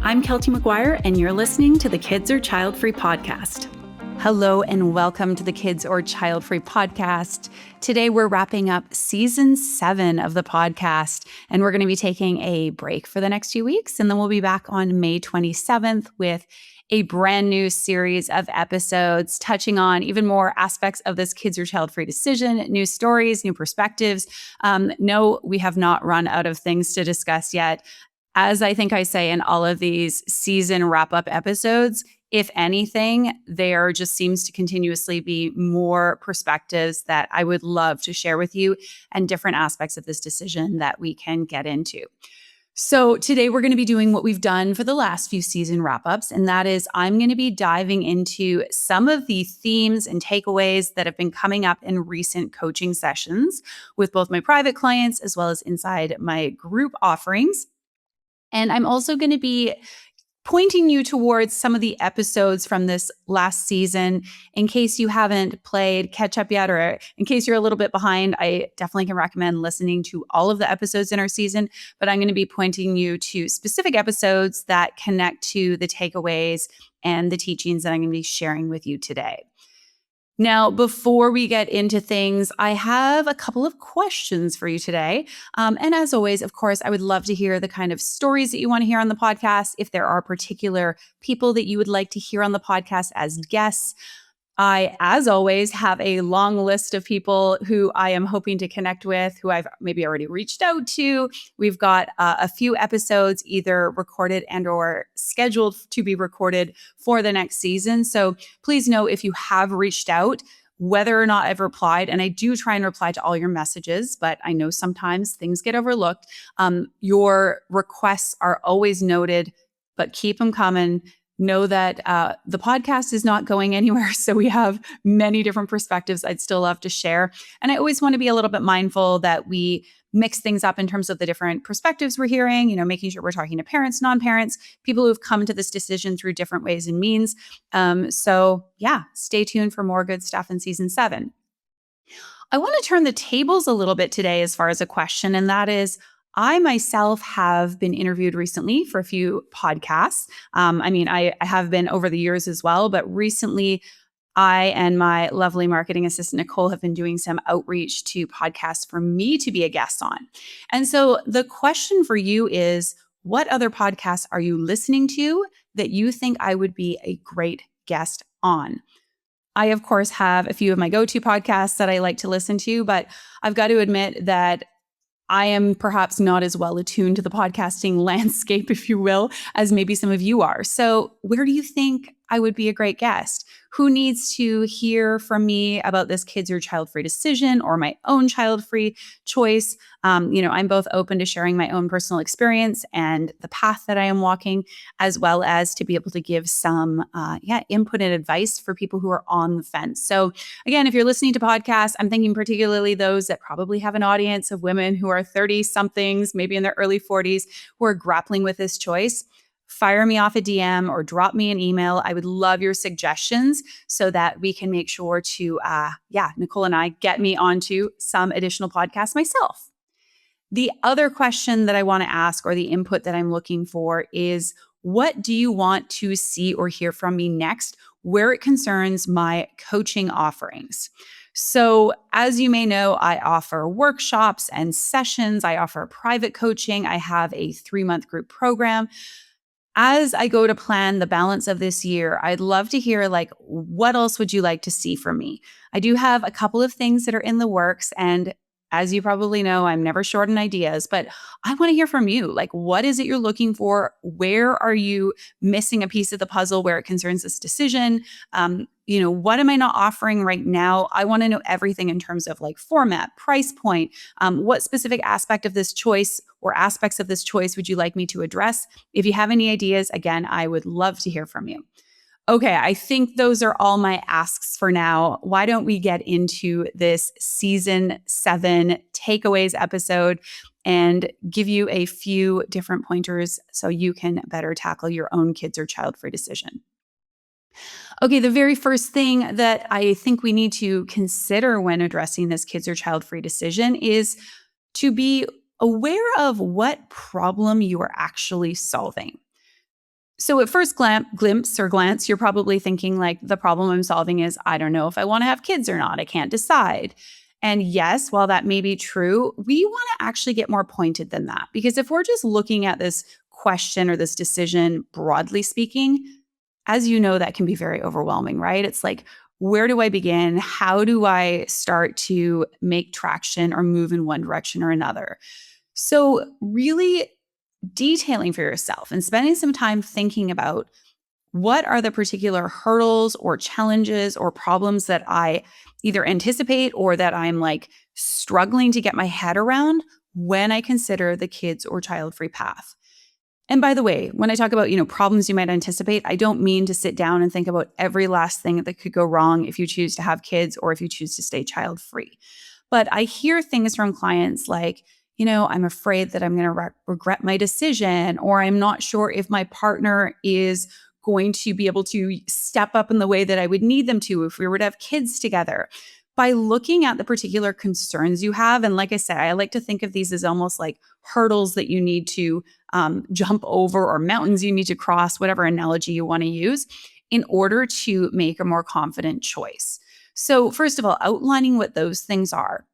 I'm Keltie Maguire, and you're listening to the Kids or Childfree Podcast. Hello, and welcome to the Kids or Childfree Podcast. Today, we're wrapping up season 7 of the podcast, and we're going to be taking a break for the next few weeks, and then we'll be back on May 27th with a brand new series of episodes touching on even more aspects of this kids or child-free decision, new stories, new perspectives. No, we have not run out of things to discuss yet. As I think I say in all of these season wrap-up episodes, if anything, there just seems to continuously be more perspectives that I would love to share with you and different aspects of this decision that we can get into. So today we're going to be doing what we've done for the last few season wrap-ups, and that is I'm going to be diving into some of the themes and takeaways that have been coming up in recent coaching sessions with both my private clients as well as inside my group offerings. And I'm also going to be pointing you towards some of the episodes from this last season. In case you haven't played catch up yet, or in case you're a little bit behind, I definitely can recommend listening to all of the episodes in our season. But I'm going to be pointing you to specific episodes that connect to the takeaways and the teachings that I'm going to be sharing with you today. Now, before we get into things, I have a couple of questions for you today. And as always, of course, I would love to hear the kind of stories that you want to hear on the podcast. If there are particular people that you would like to hear on the podcast as guests, I, as always, have a long list of people who I am hoping to connect with, who I've maybe already reached out to. We've got a few episodes either recorded and or scheduled to be recorded for the next season. So please know if you have reached out, whether or not I've replied, and I do try and reply to all your messages, but I know sometimes things get overlooked. Your requests are always noted, but keep them coming. Know that the podcast is not going anywhere. So we have many different perspectives I'd still love to share. And I always want to be a little bit mindful that we mix things up in terms of the different perspectives we're hearing, making sure we're talking to parents, non-parents, people who've come to this decision through different ways and means. So stay tuned for more good stuff in season 7. I want to turn the tables a little bit today as far as a question, and that is, I myself have been interviewed recently for a few podcasts. I have been over the years as well, but recently I and my lovely marketing assistant, Nicole, have been doing some outreach to podcasts for me to be a guest on. And so the question for you is, what other podcasts are you listening to that you think I would be a great guest on? I, of course, have a few of my go-to podcasts that I like to listen to, but I've got to admit that I am perhaps not as well attuned to the podcasting landscape, if you will, as maybe some of you are. So where do you think I would be a great guest? Who needs to hear from me about this kids or child-free decision or my own child-free choice? I'm both open to sharing my own personal experience and the path that I am walking, as well as to be able to give some input and advice for people who are on the fence. So again, if you're listening to podcasts, I'm thinking particularly those that probably have an audience of women who are 30-somethings, maybe in their early 40s, who are grappling with this choice. Fire me off a DM or drop me an email. I would love your suggestions so that we can make sure to, Nicole and I get me onto some additional podcasts myself. The other question that I want to ask, or the input that I'm looking for, is what do you want to see or hear from me next where it concerns my coaching offerings? So as you may know, I offer workshops and sessions. I offer private coaching. I have a 3-month group program. As I go to plan the balance of this year, I'd love to hear, what else would you like to see from me? I do have a couple of things that are in the works, and as you probably know, I'm never short on ideas, but I want to hear from you. What is it you're looking for? Where are you missing a piece of the puzzle where it concerns this decision? What am I not offering right now? I want to know everything in terms of format, price point, what specific aspect of this choice or aspects of this choice would you like me to address? If you have any ideas, again, I would love to hear from you. Okay, I think those are all my asks for now. Why don't we get into this season 7 takeaways episode and give you a few different pointers so you can better tackle your own kids or child-free decision. Okay, the very first thing that I think we need to consider when addressing this kids or child-free decision is to be aware of what problem you are actually solving. So at first glance, you're probably thinking like the problem I'm solving is I don't know if I want to have kids or not. I can't decide. And yes, while that may be true, we want to actually get more pointed than that. Because if we're just looking at this question or this decision, broadly speaking, as you know, that can be very overwhelming, right? It's like, where do I begin? How do I start to make traction or move in one direction or another? So, really detailing for yourself and spending some time thinking about what are the particular hurdles or challenges or problems that I either anticipate or that I'm like struggling to get my head around when I consider the kids or child-free path. And by the way, when I talk about, problems you might anticipate, I don't mean to sit down and think about every last thing that could go wrong if you choose to have kids or if you choose to stay child-free. But I hear things from clients like, I'm afraid that I'm going to regret my decision, or I'm not sure if my partner is going to be able to step up in the way that I would need them to if we were to have kids together. By looking at the particular concerns you have, and like I said, I like to think of these as almost like hurdles that you need to jump over or mountains you need to cross, whatever analogy you want to use, in order to make a more confident choice. So, first of all, outlining what those things are,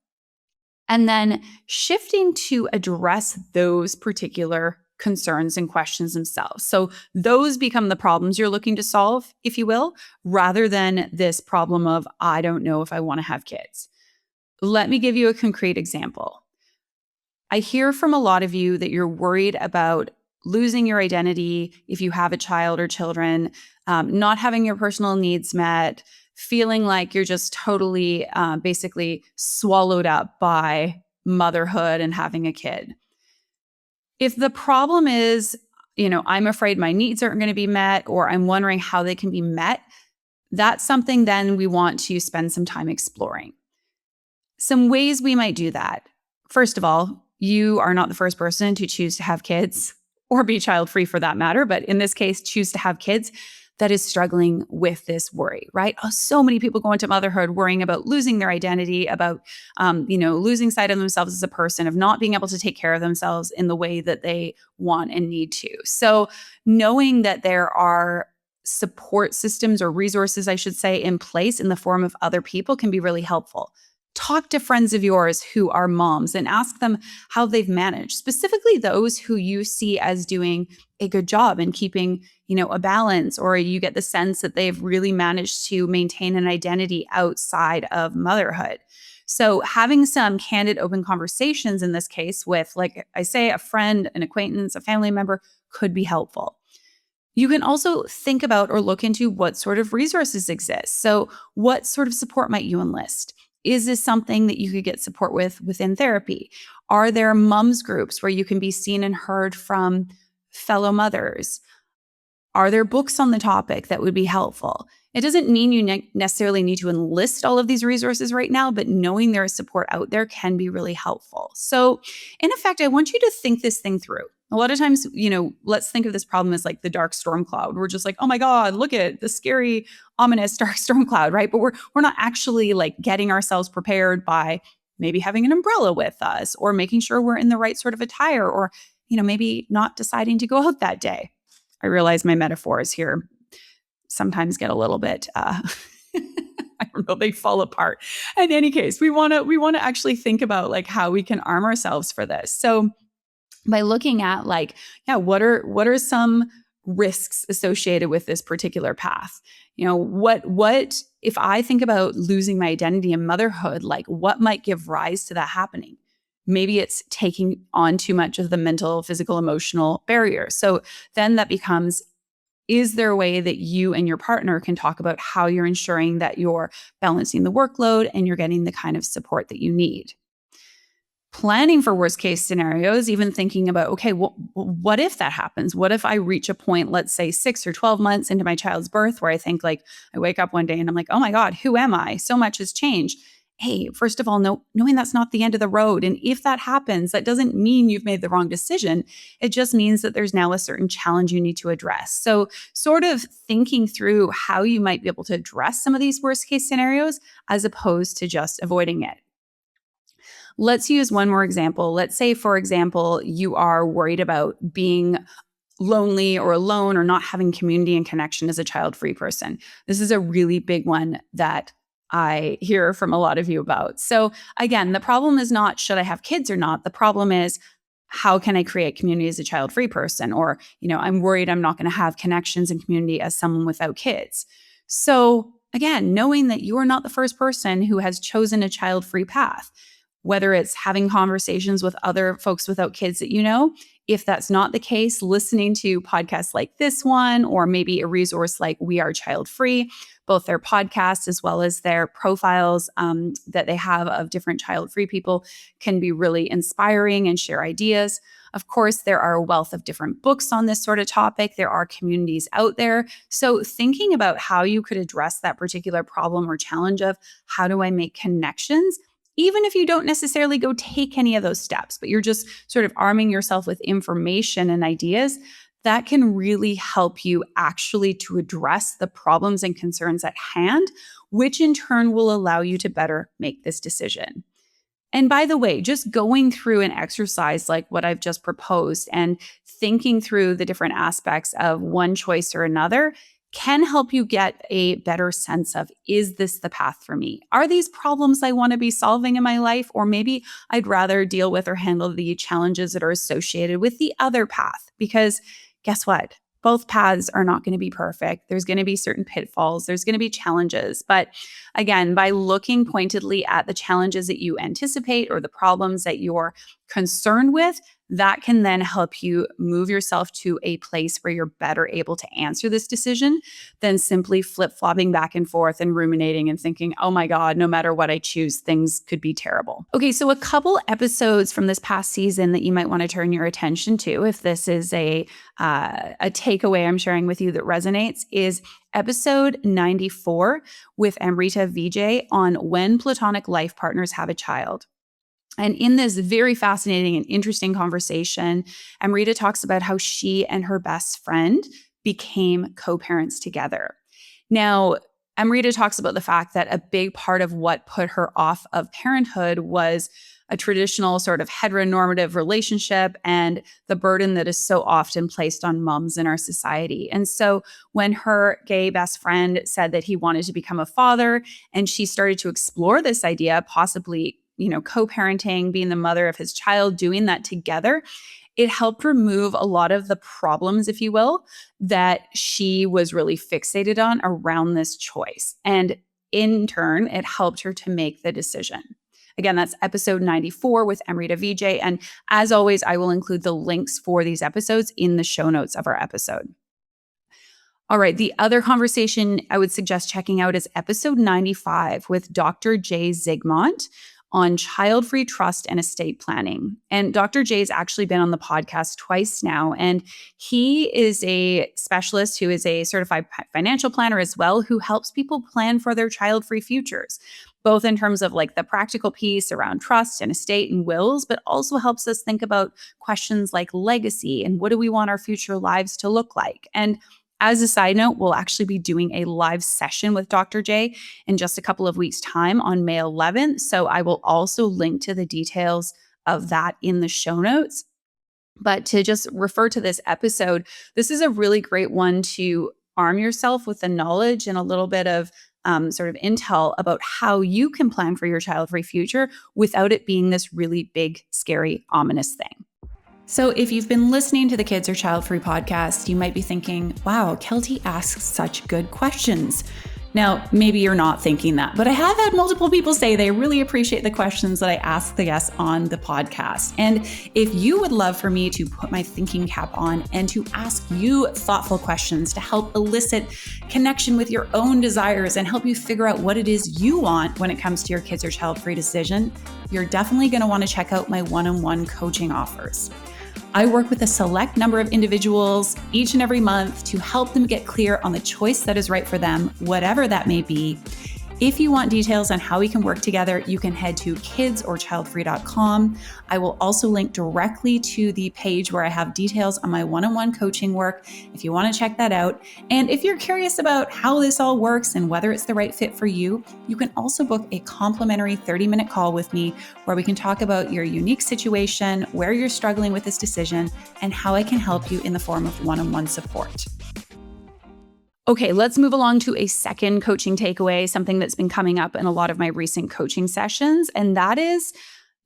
and then shifting to address those particular concerns and questions themselves. So those become the problems you're looking to solve, if you will, rather than this problem of, I don't know if I want to have kids. Let me give you a concrete example. I hear from a lot of you that you're worried about losing your identity if you have a child or children, not having your personal needs met, feeling like you're just totally basically swallowed up by motherhood and having a kid. If the problem is, I'm afraid my needs aren't going to be met, or I'm wondering how they can be met, that's something then we want to spend some time exploring. Some ways we might do that. First of all, you are not the first person to choose to have kids or be child-free for that matter, but in this case, choose to have kids that is struggling with this worry, right? Oh, so many people go into motherhood worrying about losing their identity, about, losing sight of themselves as a person, of not being able to take care of themselves in the way that they want and need to. So knowing that there are support systems or resources, I should say, in place in the form of other people can be really helpful. Talk to friends of yours who are moms and ask them how they've managed, specifically those who you see as doing a good job in keeping, a balance, or you get the sense that they've really managed to maintain an identity outside of motherhood. So having some candid, open conversations in this case with, like I say, a friend, an acquaintance, a family member could be helpful. You can also think about or look into what sort of resources exist. So what sort of support might you enlist? Is this something that you could get support with within therapy? Are there moms groups where you can be seen and heard from fellow mothers? Are there books on the topic that would be helpful? It doesn't mean you necessarily need to enlist all of these resources right now, but knowing there is support out there can be really helpful. So, in effect, I want you to think this thing through. A lot of times, let's think of this problem as like the dark storm cloud. We're just like, oh my God, look at the scary, ominous dark storm cloud, right? But we're not actually like getting ourselves prepared by maybe having an umbrella with us, or making sure we're in the right sort of attire, or maybe not deciding to go out that day. I realize my metaphors here sometimes get a little bit, I don't know, they fall apart. In any case, we want to actually think about like how we can arm ourselves for this. So by looking at like, what are some risks associated with this particular path? What if I think about losing my identity in motherhood, like what might give rise to that happening? Maybe it's taking on too much of the mental, physical, emotional barrier. So then that becomes, is there a way that you and your partner can talk about how you're ensuring that you're balancing the workload and you're getting the kind of support that you need? Planning for worst case scenarios, even thinking about, okay, what if that happens? What if I reach a point, let's say 6 or 12 months into my child's birth, where I think like, I wake up one day and I'm like, oh my God, who am I? So much has changed. Hey, first of all, knowing that's not the end of the road. And if that happens, that doesn't mean you've made the wrong decision. It just means that there's now a certain challenge you need to address. So sort of thinking through how you might be able to address some of these worst case scenarios as opposed to just avoiding it. Let's use one more example. Let's say, for example, you are worried about being lonely or alone or not having community and connection as a child-free person. This is a really big one that I hear from a lot of you about. So again, the problem is not should I have kids or not? The problem is how can I create community as a child-free person? Or, I'm worried I'm not going to have connections and community as someone without kids. So again, knowing that you are not the first person who has chosen a child-free path, whether it's having conversations with other folks without kids that you know. If that's not the case, listening to podcasts like this one, or maybe a resource like We Are Child Free, both their podcasts as well as their profiles that they have of different child-free people can be really inspiring and share ideas. Of course, there are a wealth of different books on this sort of topic. There are communities out there. So thinking about how you could address that particular problem or challenge of how do I make connections, even if you don't necessarily go take any of those steps, but you're just sort of arming yourself with information and ideas, that can really help you actually to address the problems and concerns at hand, which in turn will allow you to better make this decision. And by the way, just going through an exercise like what I've just proposed and thinking through the different aspects of one choice or another can help you get a better sense of, is this the path for me? Are these problems I want to be solving in my life? Or maybe I'd rather deal with or handle the challenges that are associated with the other path. Because guess what? Both paths are not going to be perfect. There's going to be certain pitfalls. There's going to be challenges. But again, by looking pointedly at the challenges that you anticipate or the problems that you're concerned with, that can then help you move yourself to a place where you're better able to answer this decision than simply flip-flopping back and forth and ruminating and thinking, oh my God, no matter what I choose, things could be terrible. Okay, so a couple episodes from this past season that you might want to turn your attention to, if this is a takeaway I'm sharing with you that resonates, is episode 94 with Amrita Vijay on when platonic life partners have a child. And in this very fascinating and interesting conversation, Amrita talks about how she and her best friend became co-parents together. Now, Amrita talks about the fact that a big part of what put her off of parenthood was a traditional sort of heteronormative relationship and the burden that is so often placed on moms in our society. And so when her gay best friend said that he wanted to become a father and she started to explore this idea, possibly co-parenting, being the mother of his child, doing that together, it helped remove a lot of the problems, if you will, that she was really fixated on around this choice. And in turn, it helped her to make the decision. Again, that's episode 94 with Amrita Vijay. And as always, I will include the links for these episodes in the show notes of our episode. All right, the other conversation I would suggest checking out is episode 95 with Dr. Jay Zygmunt on child-free trust and estate planning. And Dr. Jay's actually been on the podcast twice now, and he is a specialist who is a certified financial planner as well, who helps people plan for their child-free futures, both in terms of like the practical piece around trust and estate and wills, but also helps us think about questions like legacy and what do we want our future lives to look like. And as a side note, we'll actually be doing a live session with Dr. J in just a couple of weeks' time on May 11th. So I will also link to the details of that in the show notes. But to just refer to this episode, this is a really great one to arm yourself with the knowledge and a little bit of sort of intel about how you can plan for your child-free future without it being this really big, scary, ominous thing. So if you've been listening to the Kids Are Child-Free podcast, you might be thinking, wow, Keltie asks such good questions. Now, maybe you're not thinking that, but I have had multiple people say they really appreciate the questions that I ask the guests on the podcast. And if you would love for me to put my thinking cap on and to ask you thoughtful questions to help elicit connection with your own desires and help you figure out what it is you want when it comes to your kids or child-free decision, you're definitely going to want to check out my one-on-one coaching offers. I work with a select number of individuals each and every month to help them get clear on the choice that is right for them, whatever that may be. If you want details on how we can work together, you can head to kidsorchildfree.com. I will also link directly to the page where I have details on my one-on-one coaching work if you want to check that out. And if you're curious about how this all works and whether it's the right fit for you, you can also book a complimentary 30-minute call with me where we can talk about your unique situation, where you're struggling with this decision, and how I can help you in the form of one-on-one support. Okay, let's move along to a second coaching takeaway, something that's been coming up in a lot of my recent coaching sessions. And that is,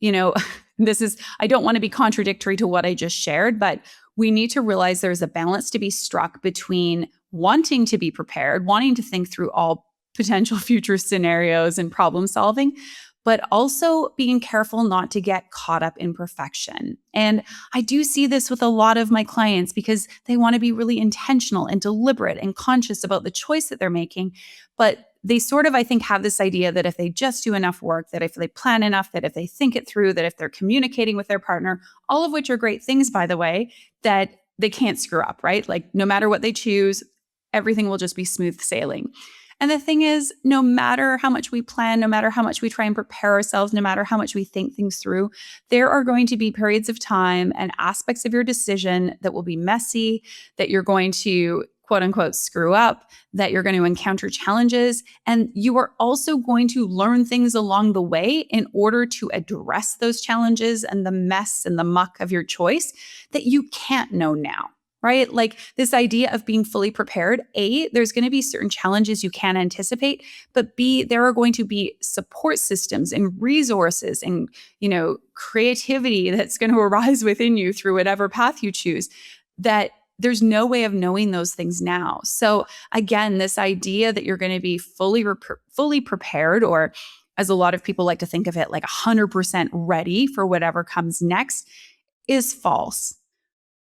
I don't want to be contradictory to what I just shared, but we need to realize there's a balance to be struck between wanting to be prepared, wanting to think through all potential future scenarios and problem solving, but also being careful not to get caught up in perfection. And I do see this with a lot of my clients because they want to be really intentional and deliberate and conscious about the choice that they're making. But they sort of, I think, have this idea that if they just do enough work, that if they plan enough, that if they think it through, that if they're communicating with their partner, all of which are great things, by the way, that they can't screw up, right? Like no matter what they choose, everything will just be smooth sailing. And the thing is, no matter how much we plan, no matter how much we try and prepare ourselves, no matter how much we think things through, there are going to be periods of time and aspects of your decision that will be messy, that you're going to quote unquote screw up, that you're going to encounter challenges. And you are also going to learn things along the way in order to address those challenges and the mess and the muck of your choice that you can't know now. Right? Like this idea of being fully prepared, A, there's going to be certain challenges you can't anticipate, but B, there are going to be support systems and resources and, creativity that's going to arise within you through whatever path you choose, that there's no way of knowing those things now. So again, this idea that you're going to be fully prepared, or as a lot of people like to think of it, like 100% ready for whatever comes next, is false.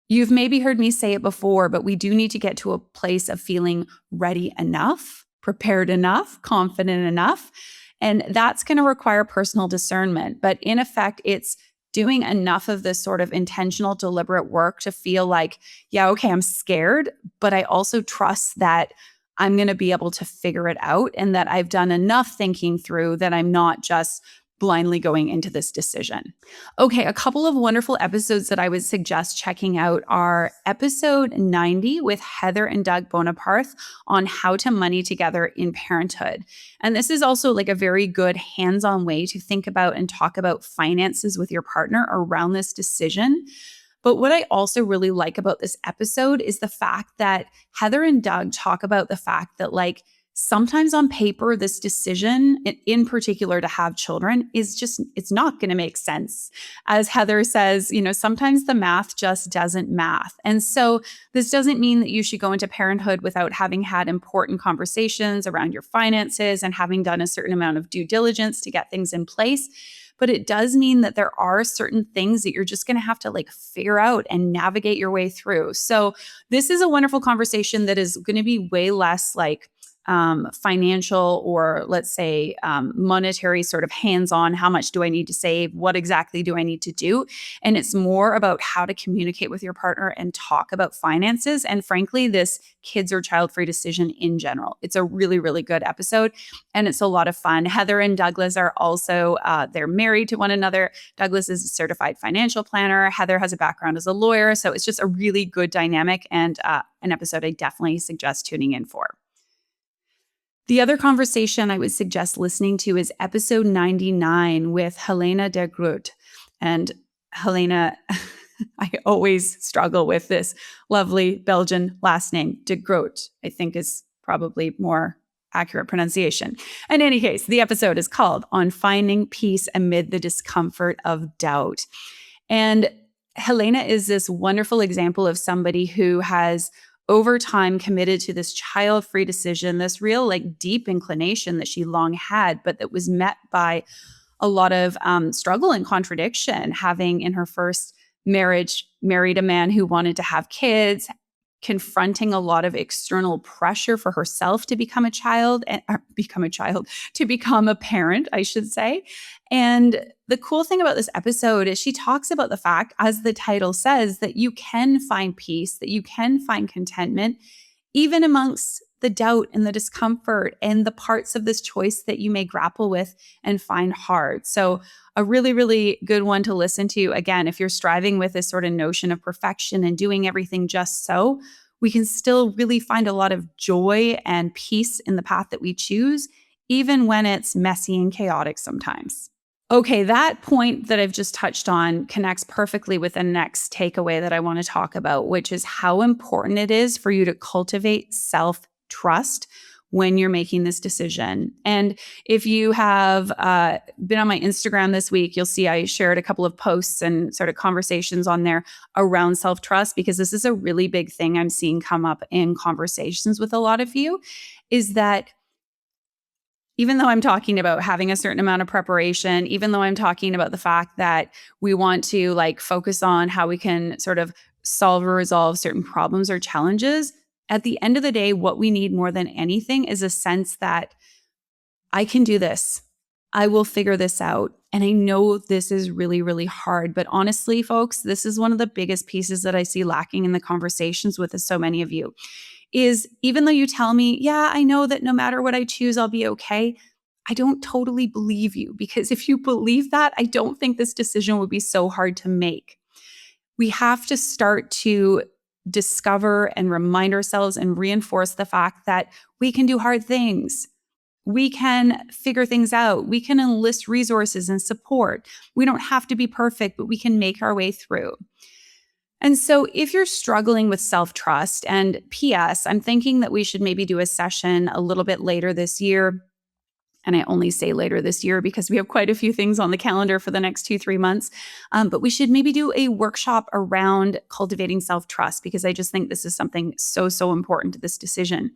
You've maybe heard me say it before, but we do need to get to a place of feeling ready enough, prepared enough, confident enough. And that's going to require personal discernment. But in effect, it's doing enough of this sort of intentional, deliberate work to feel like, yeah, okay, I'm scared, but I also trust that I'm going to be able to figure it out and that I've done enough thinking through that I'm not just blindly going into this decision. Okay, a couple of wonderful episodes that I would suggest checking out are episode 90 with Heather and Doug Bonaparte on how to money together in parenthood. And this is also like a very good hands-on way to think about and talk about finances with your partner around this decision. But what I also really like about this episode is the fact that Heather and Doug talk about the fact that sometimes on paper, this decision, in particular to have children, it's not going to make sense. As Heather says, sometimes the math just doesn't math. And so this doesn't mean that you should go into parenthood without having had important conversations around your finances and having done a certain amount of due diligence to get things in place. But it does mean that there are certain things that you're just going to have to figure out and navigate your way through. So this is a wonderful conversation that is going to be way less financial or let's say monetary sort of hands-on. How much do I need to save? What exactly do I need to do? And it's more about how to communicate with your partner and talk about finances. And frankly, this kids or child-free decision in general. It's a really, really good episode and it's a lot of fun. Heather and Douglas are also, they're married to one another. Douglas is a certified financial planner. Heather has a background as a lawyer. So it's just a really good dynamic and an episode I definitely suggest tuning in for. The other conversation I would suggest listening to is episode 99 with Helena de Groot. And Helena, I always struggle with this lovely Belgian last name, de Groot, I think is probably more accurate pronunciation. In any case, the episode is called On Finding Peace Amid the Discomfort of Doubt. And Helena is this wonderful example of somebody who has over time committed to this child-free decision, this real deep inclination that she long had, but that was met by a lot of struggle and contradiction, having in her first marriage married a man who wanted to have kids, confronting a lot of external pressure for herself to become a parent, I should say. And the cool thing about this episode is she talks about the fact, as the title says, that you can find peace, that you can find contentment, even amongst the doubt and the discomfort and the parts of this choice that you may grapple with and find hard. So a really, really good one to listen to. Again, if you're striving with this sort of notion of perfection and doing everything just so, we can still really find a lot of joy and peace in the path that we choose, even when it's messy and chaotic sometimes. Okay, that point that I've just touched on connects perfectly with the next takeaway that I want to talk about, which is how important it is for you to cultivate self-trust when you're making this decision. And if you have been on my Instagram this week, you'll see I shared a couple of posts and sort of conversations on there around self-trust, because this is a really big thing I'm seeing come up in conversations with a lot of you, is that even though I'm talking about having a certain amount of preparation, even though I'm talking about the fact that we want to focus on how we can sort of solve or resolve certain problems or challenges, at the end of the day, what we need more than anything is a sense that I can do this. I will figure this out. And I know this is really, really hard. But honestly, folks, this is one of the biggest pieces that I see lacking in the conversations with so many of you. Is even though you tell me, yeah, I know that no matter what I choose, I'll be okay, I don't totally believe you, because if you believe that, I don't think this decision would be so hard to make. We have to start to discover and remind ourselves and reinforce the fact that we can do hard things. We can figure things out. We can enlist resources and support. We don't have to be perfect, but we can make our way through. And so if you're struggling with self-trust, and PS, I'm thinking that we should maybe do a session a little bit later this year. And I only say later this year because we have quite a few things on the calendar for the next 2-3 months. But we should maybe do a workshop around cultivating self-trust, because I just think this is something so, so important to this decision.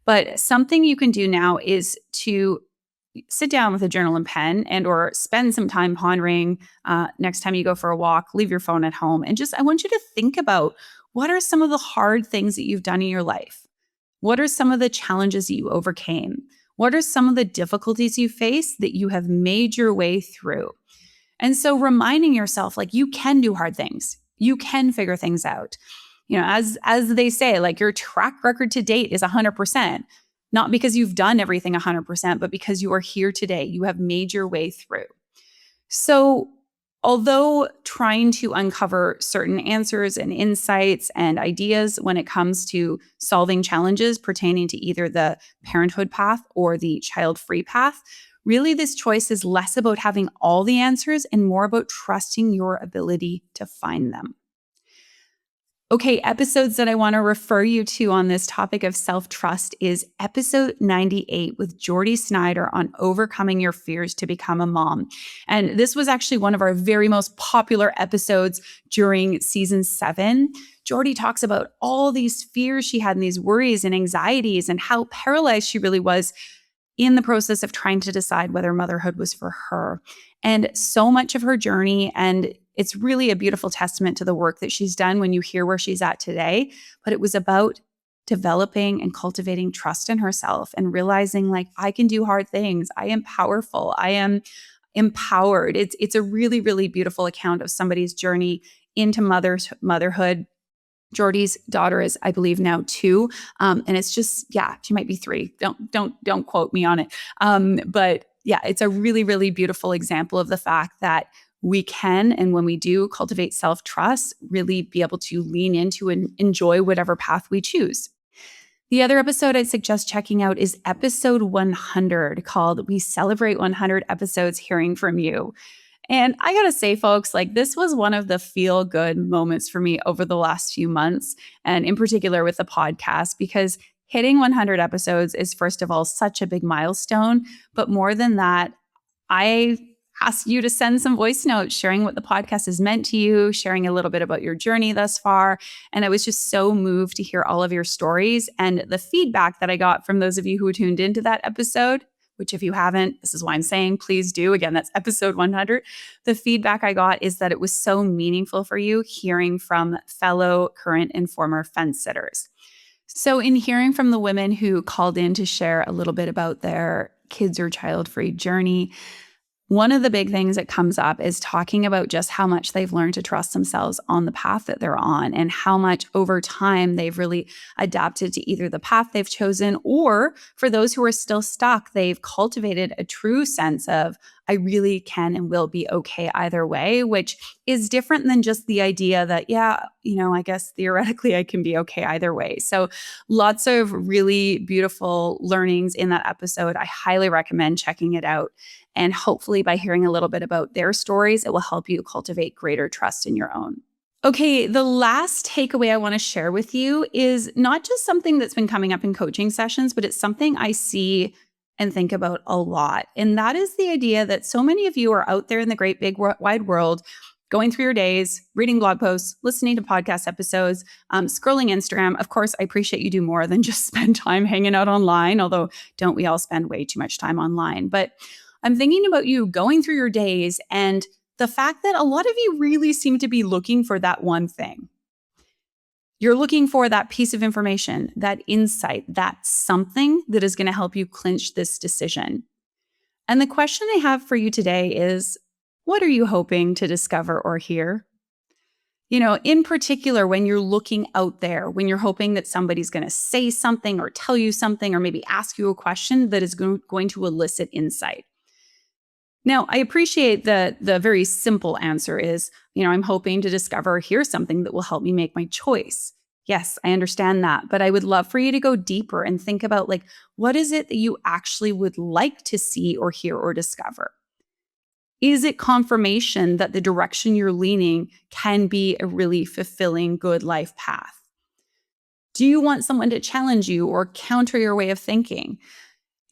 But something you can do now is to sit down with a journal and pen, and or spend some time pondering next time you go for a walk, leave your phone at home. And I want you to think about, what are some of the hard things that you've done in your life? What are some of the challenges that you overcame? What are some of the difficulties you face that you have made your way through? And so reminding yourself, you can do hard things. You can figure things out. As they say, your track record to date is 100%. Not because you've done everything 100%, but because you are here today. You have made your way through. So although trying to uncover certain answers and insights and ideas when it comes to solving challenges pertaining to either the parenthood path or the child-free path, really this choice is less about having all the answers and more about trusting your ability to find them. Okay, episodes that I want to refer you to on this topic of self-trust is episode 98 with Jordy Snyder on overcoming your fears to become a mom. And this was actually one of our very most popular episodes during season 7. Jordy talks about all these fears she had and these worries and anxieties and how paralyzed she really was in the process of trying to decide whether motherhood was for her. And so much of her journey, and it's really a beautiful testament to the work that she's done when you hear where she's at today. But it was about developing and cultivating trust in herself and realizing, I can do hard things. I am powerful. I am empowered. It's a really, really beautiful account of somebody's journey into motherhood. Jordy's daughter is, I believe, now 2. And it's just, she might be 3. Don't quote me on it. But yeah, it's a really, really beautiful example of the fact that we can, and when we do cultivate self-trust, really be able to lean into and enjoy whatever path we choose. The other episode I'd suggest checking out is episode 100, called We Celebrate 100 Episodes Hearing From You. And I gotta say, folks, this was one of the feel-good moments for me over the last few months, and in particular with the podcast, because hitting 100 episodes is, first of all, such a big milestone. But more than that, I ask you to send some voice notes sharing what the podcast has meant to you, sharing a little bit about your journey thus far. And I was just so moved to hear all of your stories and the feedback that I got from those of you who tuned into that episode, which if you haven't, this is why I'm saying, please do. Again, that's episode 100. The feedback I got is that it was so meaningful for you hearing from fellow current and former fence sitters. So in hearing from the women who called in to share a little bit about their kids or child-free journey, One of the big things that comes up is talking about just how much they've learned to trust themselves on the path that they're on and how much over time they've really adapted to either the path they've chosen, or for those who are still stuck, they've cultivated a true sense of, I really can and will be okay either way, which is different than just the idea that, yeah, I guess theoretically I can be okay either way. So lots of really beautiful learnings in that episode. I highly recommend checking it out. And hopefully, by hearing a little bit about their stories, it will help you cultivate greater trust in your own. Okay, the last takeaway I want to share with you is not just something that's been coming up in coaching sessions, but it's something I see and think about a lot. And that is the idea that so many of you are out there in the great big wide world, going through your days, reading blog posts, listening to podcast episodes, scrolling Instagram. Of course, I appreciate you do more than just spend time hanging out online, although don't we all spend way too much time online? But I'm thinking about you going through your days and the fact that a lot of you really seem to be looking for that one thing. You're looking for that piece of information, that insight, that something that is going to help you clinch this decision. And the question I have for you today is, what are you hoping to discover or hear? In particular, when you're looking out there, when you're hoping that somebody's going to say something or tell you something or maybe ask you a question that is going to elicit insight. Now, I appreciate that the very simple answer is, I'm hoping to discover or hear something that will help me make my choice. Yes, I understand that, but I would love for you to go deeper and think about what is it that you actually would like to see or hear or discover? Is it confirmation that the direction you're leaning can be a really fulfilling, good life path? Do you want someone to challenge you or counter your way of thinking?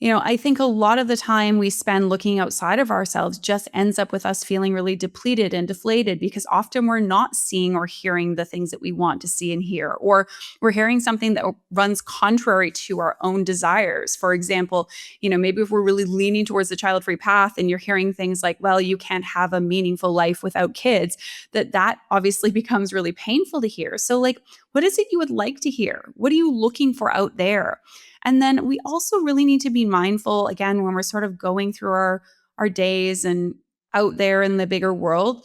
I think a lot of the time we spend looking outside of ourselves just ends up with us feeling really depleted and deflated because often we're not seeing or hearing the things that we want to see and hear, or we're hearing something that runs contrary to our own desires. For example, maybe if we're really leaning towards the child-free path and you're hearing things like, well, you can't have a meaningful life without kids, that obviously becomes really painful to hear. So what is it you would like to hear? What are you looking for out there? And then we also really need to be mindful, again, when we're sort of going through our days and out there in the bigger world,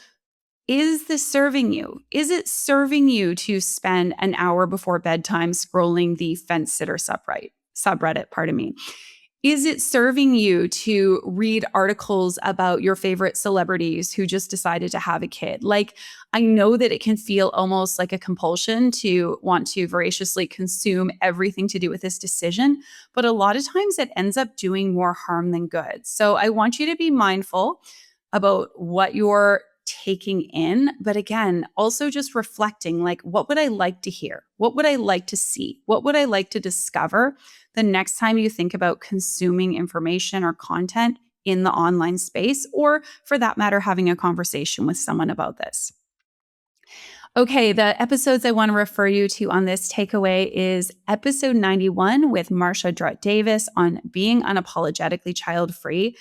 is this serving you? Is it serving you to spend an hour before bedtime scrolling the fence sitter subreddit, pardon me? Is it serving you to read articles about your favorite celebrities who just decided to have a kid? I know that it can feel almost like a compulsion to want to voraciously consume everything to do with this decision, but a lot of times it ends up doing more harm than good. So I want you to be mindful about what you're taking in, but again, also just reflecting, what would I like to hear? What would I like to see? What would I like to discover the next time you think about consuming information or content in the online space, or for that matter, having a conversation with someone about this? Okay, the episodes I want to refer you to on this takeaway is episode 91 with Marsha Drutt Davis on being unapologetically child-free.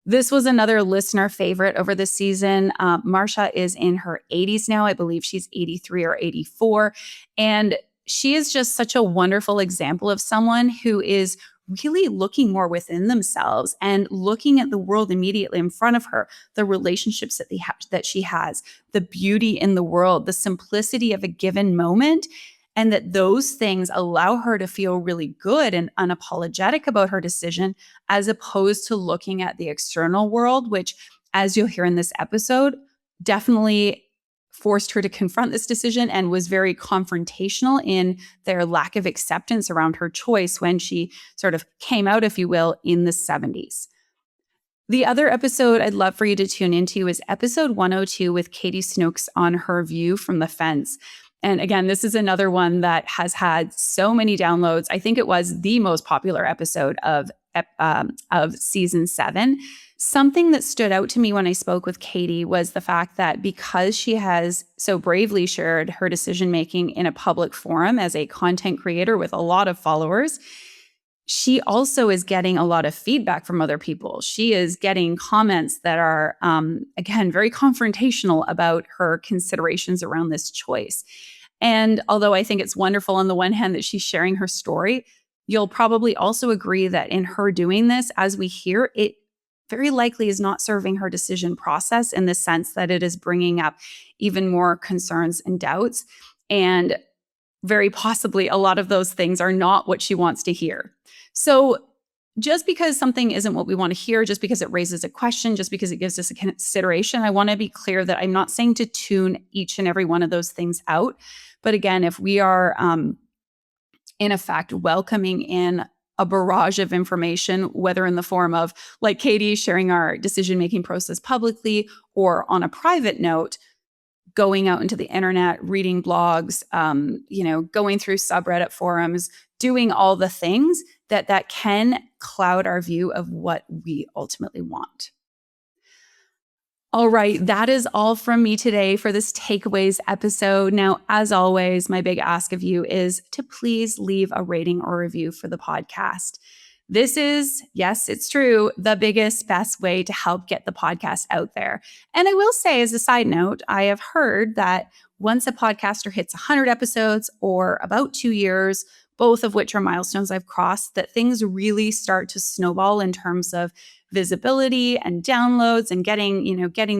This was another listener favorite over the season. Marsha is in her 80s now. I believe she's 83 or 84. And she is just such a wonderful example of someone who is really looking more within themselves and looking at the world immediately in front of her, the relationships that she has, the beauty in the world, the simplicity of a given moment, and that those things allow her to feel really good and unapologetic about her decision, as opposed to looking at the external world, which, as you'll hear in this episode, definitely forced her to confront this decision and was very confrontational in their lack of acceptance around her choice when she sort of came out, if you will, in the 70s. The other episode I'd love for you to tune into is episode 102 with Katie Snooks on her view from the fence. And again, this is another one that has had so many downloads. I think it was the most popular episode of season 7. Something that stood out to me when I spoke with Katie was the fact that because she has so bravely shared her decision-making in a public forum as a content creator with a lot of followers, she also is getting a lot of feedback from other people. She is getting comments that are, again, very confrontational about her considerations around this choice. And although I think it's wonderful on the one hand that she's sharing her story, you'll probably also agree that in her doing this, as we hear, it very likely is not serving her decision process in the sense that it is bringing up even more concerns and doubts. And very possibly a lot of those things are not what she wants to hear. So just because something isn't what we want to hear, just because it raises a question, just because it gives us a consideration, I want to be clear that I'm not saying to tune each and every one of those things out. But again, if we are in effect welcoming in a barrage of information, whether in the form of, like Katie, sharing our decision-making process publicly, or on a private note, going out into the internet, reading blogs, going through subreddit forums, doing all the things that can cloud our view of what we ultimately want. All right, that is all from me today for this takeaways episode. Now, as always, my big ask of you is to please leave a rating or review for the podcast. This is, yes, it's true, the biggest, best way to help get the podcast out there. And I will say, as a side note, I have heard that once a podcaster hits 100 episodes or about 2 years, both of which are milestones I've crossed, that things really start to snowball in terms of visibility and downloads and getting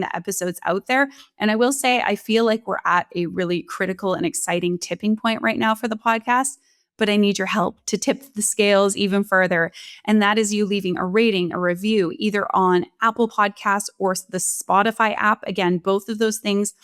the episodes out there. And I will say, I feel like we're at a really critical and exciting tipping point right now for the podcast, but I need your help to tip the scales even further. And that is you leaving a rating, a review, either on Apple Podcasts or the Spotify app. Again, both of those things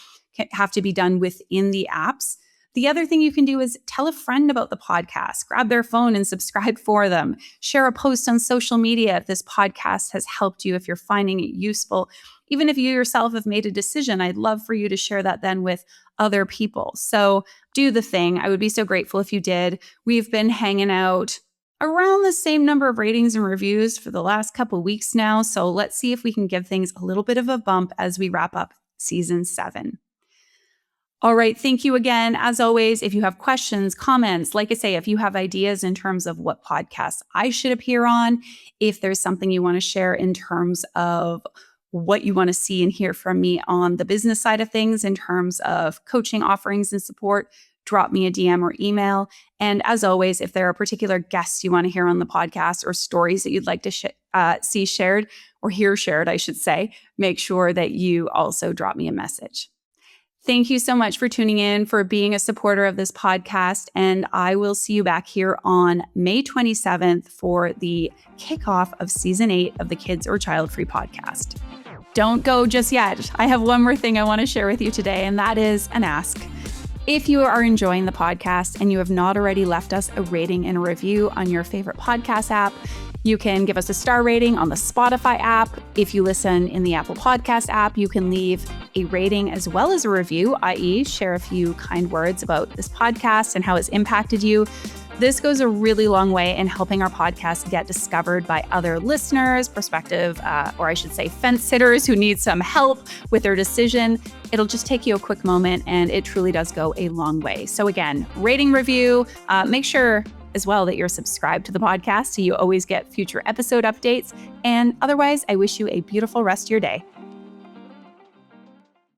have to be done within the apps. The other thing you can do is tell a friend about the podcast, grab their phone and subscribe for them, share a post on social media if this podcast has helped you, if you're finding it useful. Even if you yourself have made a decision, I'd love for you to share that then with other people. So do the thing. I would be so grateful if you did. We've been hanging out around the same number of ratings and reviews for the last couple weeks now. So let's see if we can give things a little bit of a bump as we wrap up season 7. All right. Thank you again. As always, if you have questions, comments, like I say, if you have ideas in terms of what podcasts I should appear on, if there's something you want to share in terms of what you want to see and hear from me on the business side of things, in terms of coaching offerings and support, drop me a DM or email. And as always, if there are particular guests you want to hear on the podcast or stories that you'd like to see shared or hear shared, I should say, make sure that you also drop me a message. Thank you so much for tuning in, for being a supporter of this podcast. And I will see you back here on May 27th for the kickoff of season 8 of the Kids or Childfree Podcast. Don't go just yet. I have one more thing I want to share with you today, and that is an ask. If you are enjoying the podcast and you have not already left us a rating and a review on your favorite podcast app, you can give us a star rating on the Spotify app. If you listen in the Apple Podcast app, you can leave a rating as well as a review, i.e. share a few kind words about this podcast and how it's impacted you. This goes a really long way in helping our podcast get discovered by other listeners, prospective, or I should say fence sitters who need some help with their decision. It'll just take you a quick moment and it truly does go a long way. So again, rating, review, make sure as well that you're subscribed to the podcast so you always get future episode updates. And otherwise, I wish you a beautiful rest of your day.